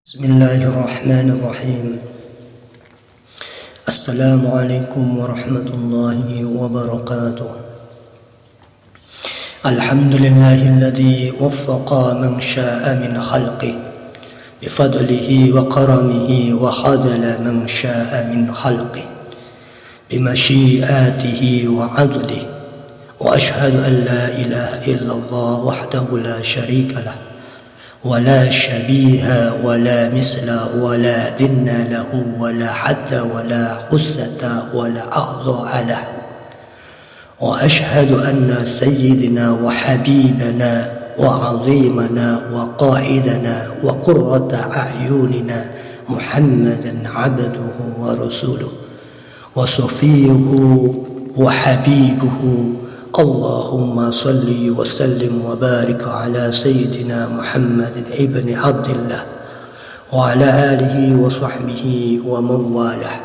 Bismillahirrahmanirrahim. Assalamualaikum warahmatullahi wabarakatuh. Alhamdulillahilladzi waffaqa man syaa min khalqihi bifadlihi wa karamihi wa khadala man syaa min khalqihi bimasyiatihi wa adlihi wa ashhadu an la ilaha illallah wahdahu la syarika lah ولا شبيه ولا مثل ولا ذن له ولا حد ولا حسة ولا أعضاء له وأشهد أن سيدنا وحبيبنا وعظيمنا وقائدنا وقرة أعيننا محمدا عبده ورسوله وصفيه وحبيبه اللهم صل وسلم وبارك على سيدنا محمد ابن عبد الله وعلى آله وصحبه ومن والاه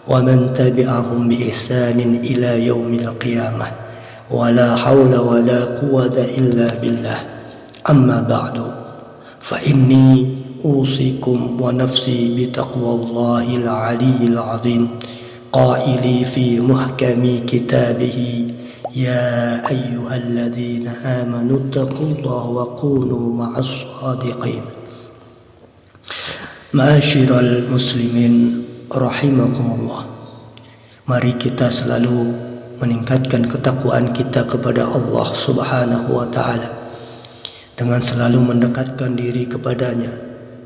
ومن تبعهم بإحسان إلى يوم القيامة ولا حول ولا قوة إلا بالله أما بعد فإني أوصيكم ونفسي بتقوى الله العلي العظيم قائلي في محكم كتابه يا أيها الذين آمنوا اتقوا الله وكونوا مع الصادقين. Ma'asyiral muslimin rahimakumullah. Mari kita selalu meningkatkan ketakwaan kita kepada Allah Subhanahu wa taala dengan selalu mendekatkan diri kepadanya,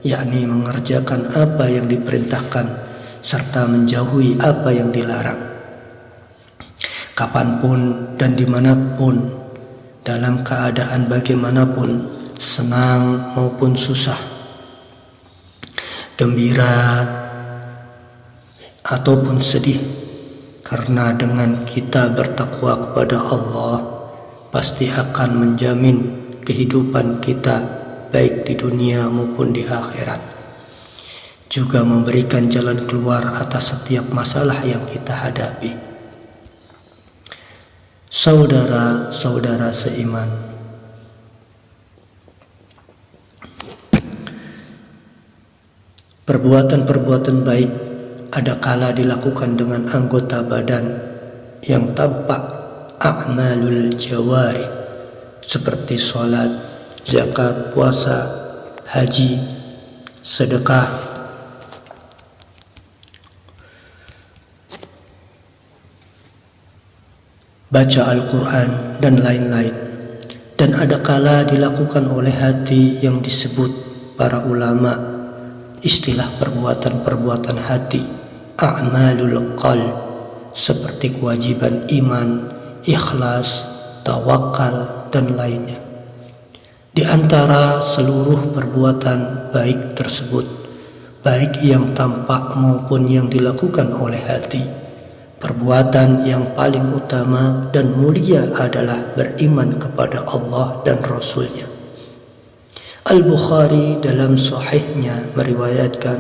yakni mengerjakan apa yang diperintahkan serta menjauhi apa yang dilarang. Kapanpun dan dimanapun, dalam keadaan bagaimanapun, senang maupun susah, gembira ataupun sedih, karena dengan kita bertakwa kepada Allah pasti akan menjamin kehidupan kita baik di dunia maupun di akhirat, juga memberikan jalan keluar atas setiap masalah yang kita hadapi. Saudara-saudara seiman, perbuatan-perbuatan baik ada kala dilakukan dengan anggota badan yang tampak a'malul jawari seperti sholat, zakat, puasa, haji, sedekah, baca Al-Quran dan lain-lain. Dan ada kala dilakukan oleh hati yang disebut para ulama istilah perbuatan-perbuatan hati, a'malul qalb, seperti kewajiban iman, ikhlas, tawakal dan lainnya. Di antara seluruh perbuatan baik tersebut, baik yang tampak maupun yang dilakukan oleh hati, perbuatan yang paling utama dan mulia adalah beriman kepada Allah dan Rasul-Nya. Al-Bukhari dalam sahihnya meriwayatkan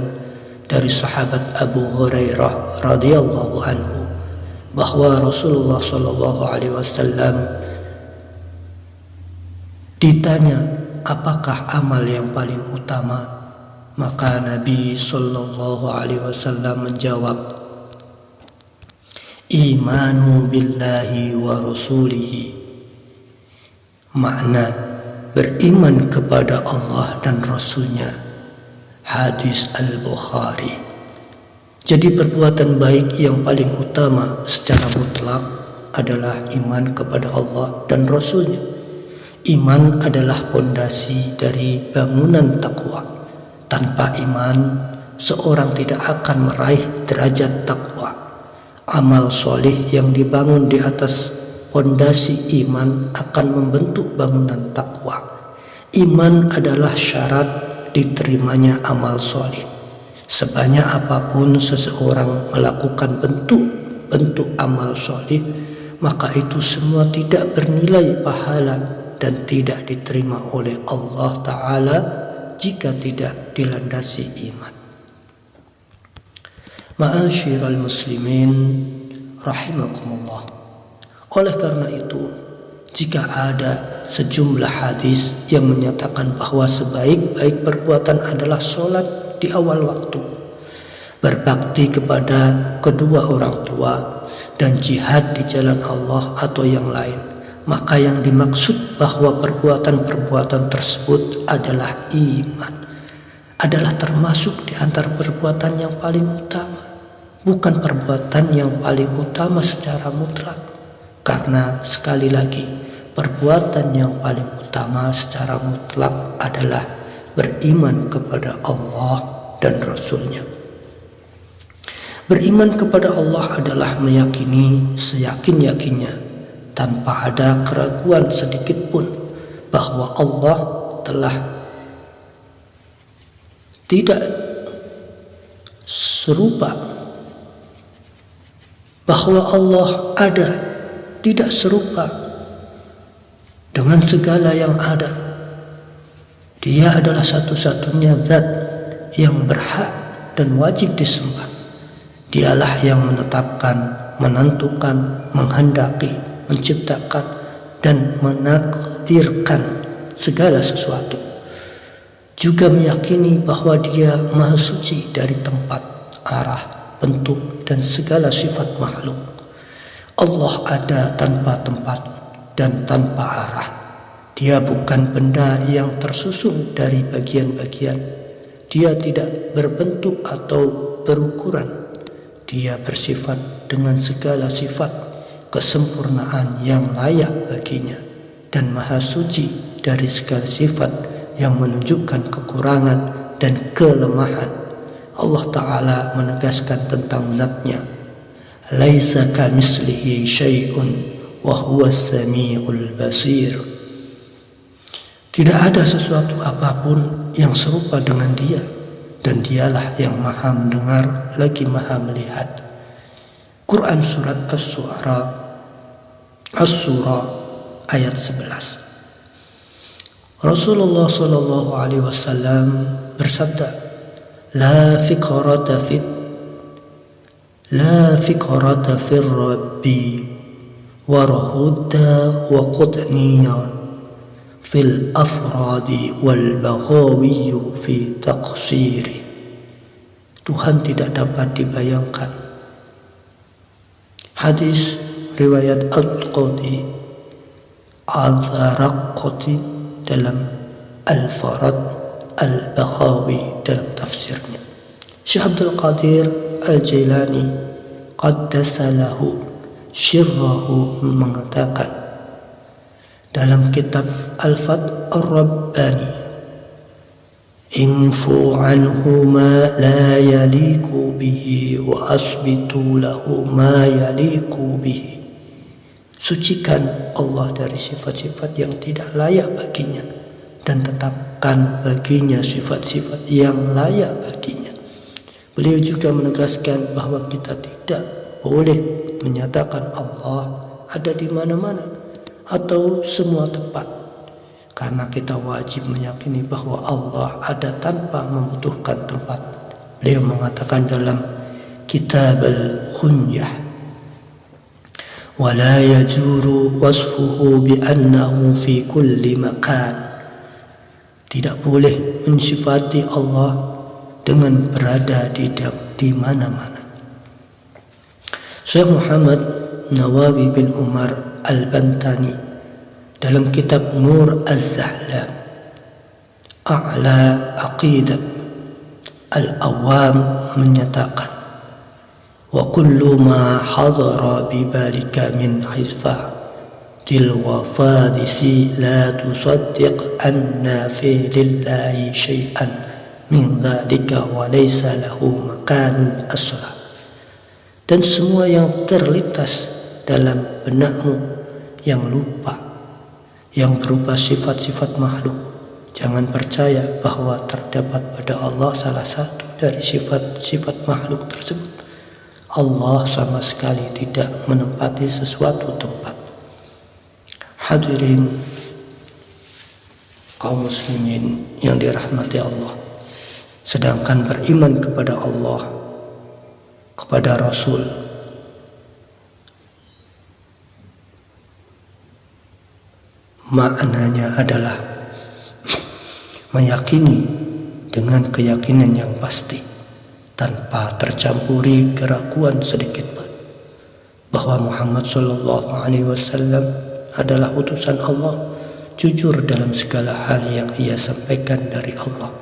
dari sahabat Abu Hurairah radhiyallahu anhu bahwa Rasulullah sallallahu alaihi wasallam ditanya apakah amal yang paling utama, maka Nabi sallallahu alaihi wasallam menjawab, imanu billahi wa rasulihi, makna beriman kepada Allah dan Rasulnya. Hadis Al-Bukhari. Jadi perbuatan baik yang paling utama secara mutlak adalah iman kepada Allah dan Rasulnya. Iman adalah pondasi dari bangunan takwa. Tanpa iman, seorang tidak akan meraih derajat takwa. Amal soleh yang dibangun di atas pondasi iman akan membentuk bangunan takwa. Iman adalah syarat diterimanya amal soleh. Sebanyak apapun seseorang melakukan bentuk amal soleh, maka itu semua tidak bernilai pahala dan tidak diterima oleh Allah Ta'ala jika tidak dilandasi iman. Ma'asyiral muslimin rahimakumullah. Oleh karena itu, jika ada sejumlah hadis yang menyatakan bahwa sebaik-baik perbuatan adalah sholat, di awal waktu, berbakti kepada kedua orang tua, dan jihad di jalan Allah atau yang lain, maka yang dimaksud bahwa perbuatan-perbuatan tersebut adalah iman, adalah termasuk di antara perbuatan yang paling utama, bukan perbuatan yang paling utama secara mutlak. Karena sekali lagi, perbuatan yang paling utama secara mutlak adalah beriman kepada Allah dan Rasul-Nya. Beriman kepada Allah adalah meyakini seyakin-yakinnya tanpa ada keraguan sedikit pun bahwa Allah telah tidak serupa, bahwa Allah ada tidak serupa dengan segala yang ada. Dia adalah satu-satunya zat yang berhak dan wajib disembah. Dialah yang menetapkan, menentukan, menghendaki, menciptakan, dan menakdirkan segala sesuatu. Juga meyakini bahwa Dia Maha Suci dari tempat, arah, bentuk, dan segala sifat makhluk. Allah ada tanpa tempat dan tanpa arah. Dia bukan benda yang tersusun dari bagian-bagian. Dia tidak berbentuk atau berukuran. Dia bersifat dengan segala sifat kesempurnaan yang layak baginya dan maha suci dari segala sifat yang menunjukkan kekurangan dan kelemahan. Allah Ta'ala menegaskan tentang zatnya, laisa kamislihi syai'un wa huwas sami'ul basir. Tidak ada sesuatu apapun yang serupa dengan Dia, dan Dialah yang maha mendengar lagi maha melihat. Quran surat As-Surah ayat 11. Rasulullah sallallahu alaihi wasallam bersabda, la fikrata fir rabbi warhudda wa qudniya fil afradi wal baghawiyyu fi taqsiri. Tuhan tidak dapat dibayangkan. Hadis riwayat Al-Qadi Al-Zaraqati dalam Al-Farad, Al-Baghawi dalam tafsirnya. Syekh Abdul Qadir Al-Jailani qaddasalahu syirrahu mengatakan dalam kitab Al-Fath Ar-Rabbani, infu anhu ma la yaliku bihi wa asbitu lahu ma yaliku bihi. Sucikan Allah dari sifat-sifat yang tidak layak baginya dan tetapkan baginya sifat-sifat yang layak baginya. Beliau juga menegaskan bahwa kita tidak boleh menyatakan Allah ada di mana-mana atau semua tempat, karena kita wajib meyakini bahwa Allah ada tanpa membutuhkan tempat. Beliau mengatakan dalam Kitab Al-Khunyah, wala yajuru wasfuhu bi'annahu fi kulli makan. Tidak boleh mensifati Allah dengan berada di mana-mana. Syekh Muhammad Nawawi bin Umar Al-Bantani dalam kitab Nur Az-Zahlam A'la Aqidat Al-Awam menyatakan, wa kullu ma hadara bi balika min hifa til wafadisi la tusaddiq anna fi lillahi syai'an min dhalika wa laysa lahu makanun asla. Dan semua yang terlintas dalam benakmu yang lupa, yang berupa sifat-sifat makhluk, jangan percaya bahwa terdapat pada Allah salah satu dari sifat-sifat makhluk tersebut. Allah sama sekali tidak menempati sesuatu tempat. Hadirin kaum muslimin yang dirahmati Allah, sedangkan beriman kepada Allah, kepada Rasul, maknanya adalah meyakini dengan keyakinan yang pasti, tanpa tercampuri keraguan sedikit pun, bahwa Muhammad SAW adalah utusan Allah, jujur dalam segala hal yang ia sampaikan dari Allah,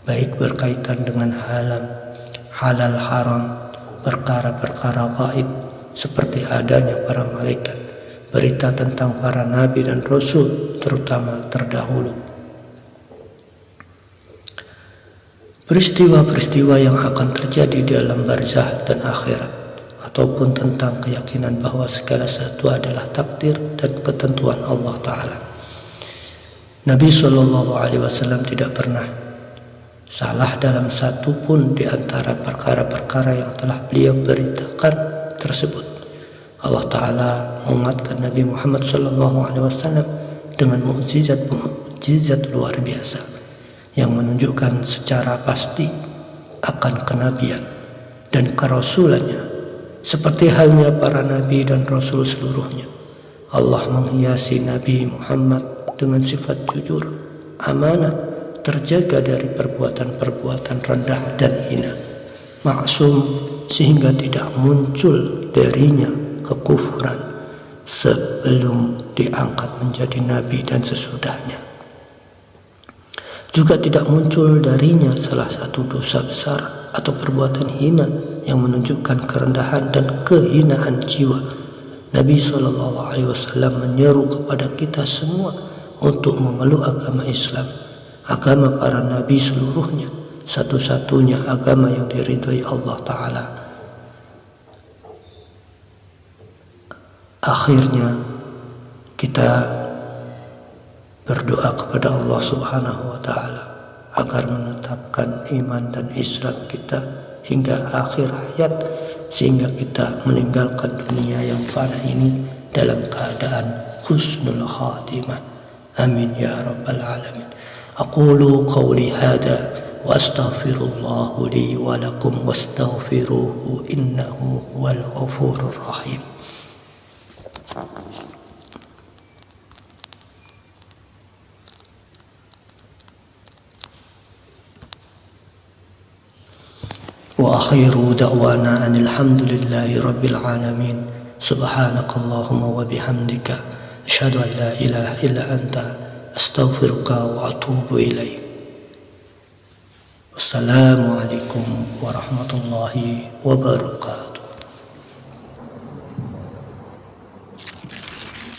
baik berkaitan dengan halal haram, perkara-perkara gaib seperti adanya para malaikat, berita tentang para nabi dan rasul terutama terdahulu, peristiwa-peristiwa yang akan terjadi di alam barzah dan akhirat, ataupun tentang keyakinan bahwa segala sesuatu adalah takdir dan ketentuan Allah Ta'ala. Nabi SAW tidak pernah salah dalam satu pun di antara perkara-perkara yang telah beliau beritakan tersebut. Allah Ta'ala menguatkan Nabi Muhammad SAW dengan mukjizat luar biasa yang menunjukkan secara pasti akan kenabian dan kerasulannya, seperti halnya para nabi dan rasul seluruhnya. Allah menghiasi Nabi Muhammad dengan sifat jujur, amanah, terjaga dari perbuatan-perbuatan rendah dan hina, maksum sehingga tidak muncul darinya kekufuran sebelum diangkat menjadi nabi dan sesudahnya. Juga tidak muncul darinya salah satu dosa besar atau perbuatan hina yang menunjukkan kerendahan dan kehinaan jiwa. Nabi SAW menyeru kepada kita semua untuk memeluk agama Islam, agama para nabi seluruhnya, satu-satunya agama yang diridhai Allah Ta'ala. Akhirnya kita berdoa kepada Allah Subhanahu wa Ta'ala agar menetapkan iman dan Islam kita hingga akhir hayat, sehingga kita meninggalkan dunia yang fana ini dalam keadaan husnul khatimah. Amin ya rabbal alamin. Aqulu qawli hadha wa astaghfirullahu li wa lakum wastaghfiruhu innahu huwal ghafurur rahim. Wa akhiru da'wana anil hamdulillahi rabbil alamin. Subhanakallahumma wa bihamdika asyhadu an la ilaha illa anta astaghfiruka wa atubu ilaik. Wassalamualaikum warahmatullahi wabarakatuh.